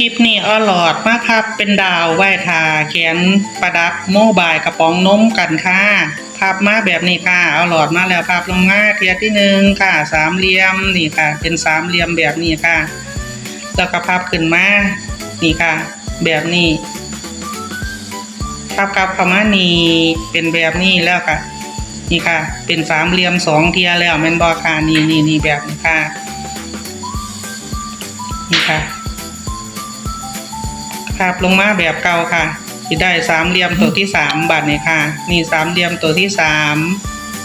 คลิปนี้เอาหลอดมาพับเป็นดาวไหว้ทาแขนประดับโมบายกระป๋องนมกันค่ะพับมาแบบนี้ค่ะเอาหลอดมาแล้วพับลงมาเทียที่1ค่ะสามเหลี่ยมนี่ค่ะเป็นสามเหลี่ยมแบบนี้ค่ะแล้วก็พับขึ้นมานี่ค่ะแบบนี้พับกลับเข้ามานี่เป็นแบบนี้แล้วค่ะนี่ค่ะเป็นสามเหลี่ยม2เทียแล้วแม่นบ่ค่ะนี่แบบนี้ค่ะนี่ค่ะพับลงมาแบบเก่าค่ะสิได้สามเหลี่ยมตัวที่3บัดนี้ค่ะนี่สามเหลี่ยมตัวที่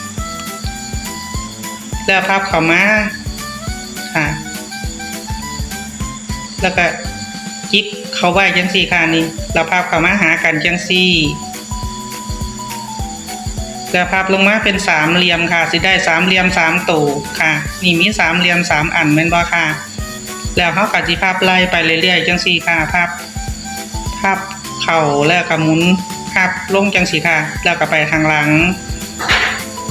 3แล้วพับเข้ามาค่ะแล้วก็จิกเข้าไว้จังซี่ค่ะนี่แล้วพับเข้ามาหากันจังซี่แล้วพับลงมาเป็นสามเหลี่ยมค่ะสิได้สามเหลี่ยม3ตัวค่ะนี่มีสามเหลี่ยม3อันแม่นบ่ค่ะแล้วเฮาก็สิพับไล่ไปเรื่อยๆจังซี่ค่ะพับเข่าแล้วก็หมุนพับลงจังซี่ค่ะแล้วก็ไปข้างหลัง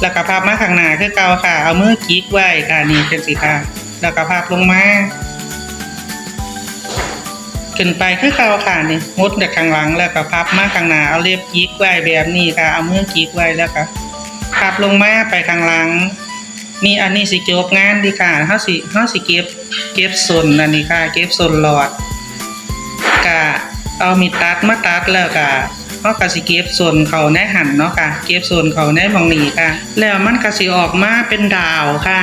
แล้วก็พับมาข้างหน้าคือเก่าค่ะเอามือจิกไว้ค่ะนี่จังซี่ค่ะแล้วก็พับลงมาขึ้นไปคือเก่าค่ะนี่มุดจากข้างหลังแล้วก็พับมาข้างหน้าเอาเล็บจิกไว้แบบนี้ค่ะเอามือจิกไว้แล้วก็พับลงมาไปข้างหลังนี่อันนี้สิจบงานดีค่ะเฮาสิเก็บส่วนอันนี้ค่ะเก็บส่วนหลอดก็เอามีดตัดมาตัดแล้วก็เฮาก็สิเก็บส่วนเขาในหั่นเนาะค่ะเก็บส่วนเขาในหม่องนี้ค่ะแล้วมันก็สิออกมาเป็นดาวค่ะ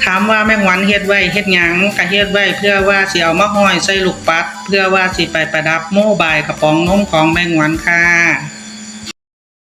ถามว่าแมงวันเฮ็ดไว้เฮ็ดหยังก็เฮ็ดไว้เพื่อว่าสิเอามาห้อยใส่ลูกปัดเพื่อว่าสิไปประดับโมบายกระป๋องนมของแมงวันค่ะ